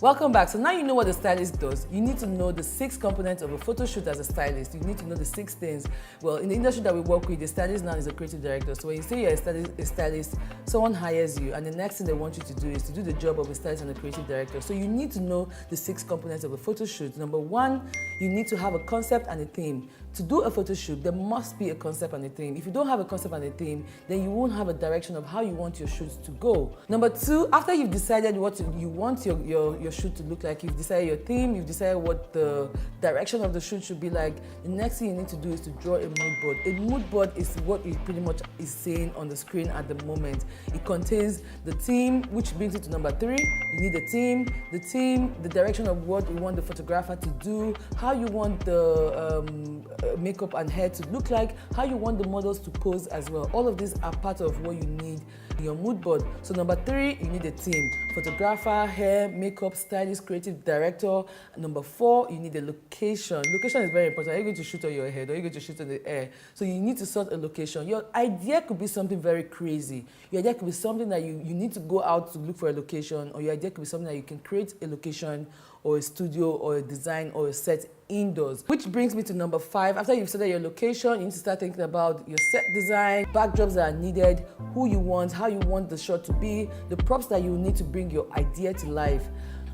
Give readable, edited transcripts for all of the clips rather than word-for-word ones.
Welcome back. So now you know what the stylist does. You need to know the 6 components of a photo shoot as a stylist. You need to know the 6 things. Well, in the industry that we work with, the stylist now is a creative director. So when you say you're a stylist, someone hires you, and the next thing they want you to do is to do the job of a stylist and a creative director. So you need to know the 6 components of a photo shoot. Number 1, you need to have a concept and a theme. To do a photo shoot, there must be a concept and a theme. If you don't have a concept and a theme, then you won't have a direction of how you want your shoots to go. Number 2, after you've decided what you want your shoot to look like, you've decided your theme, you've decided what the direction of the shoot should be like, the next thing you need to do is to draw a mood board. A mood board is what it pretty much is saying on the screen at the moment. It contains the theme, which brings it to number 3. You need the theme, the direction of what you want the photographer to do, how you want the makeup and hair to look like, how you want the models to pose as well. All of these are part of what you need in your mood board. So number 3, you need a team. Photographer, hair, makeup, stylist, creative director. Number 4, you need a location. Location is very important. Are you going to shoot on your head or are you going to shoot on the air? So you need to sort a location. Your idea could be something very crazy. Your idea could be something that you need to go out to look for a location, or your idea could be something that you can create a location or a studio or a design or a set indoors. Which brings me to number 5. After you've set your location, you need to start thinking about your set design, backdrops that are needed, who you want, how you want the shot to be, the props that you need to bring your idea to life.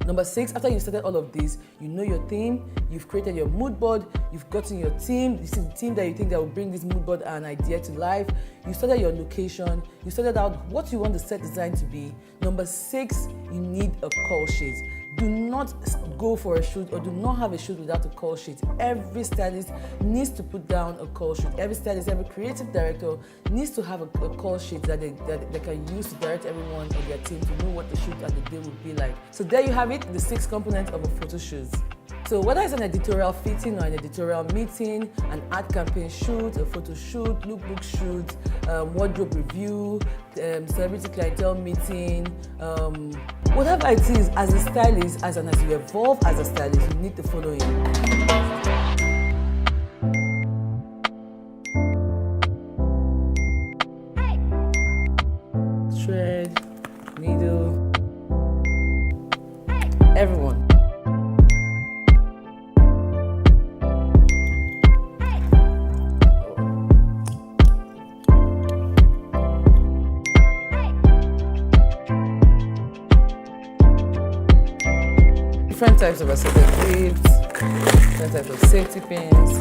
Number 6, after you've started all of this, you know your theme, you've created your mood board, you've gotten your team, you see the team that you think that will bring this mood board and idea to life, you started your location, you started out what you want the set design to be. Number 6, you need a call sheet. Do not go for a shoot or do not have a shoot without a call sheet. Every stylist needs to put down a call sheet. Every stylist, every creative director needs to have a call sheet that they can use to direct everyone on their team to know what the shoot and the day would be like. So there you have it, the 6 components of a photo shoot. So whether it's an editorial fitting or an editorial meeting, an ad campaign shoot, a photo shoot, lookbook shoot, wardrobe review, celebrity clientele meeting, whatever it is, as a stylist, as you evolve as a stylist, you need the following. Thread, needle, everyone. Different types of assorted clips, different types of safety pins.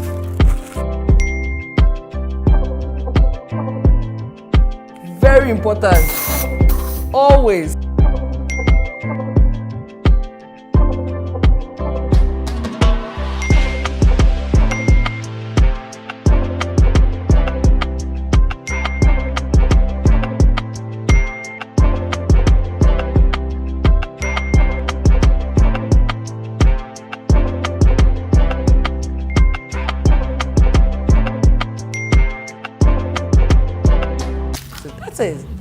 Very important, always. That's it.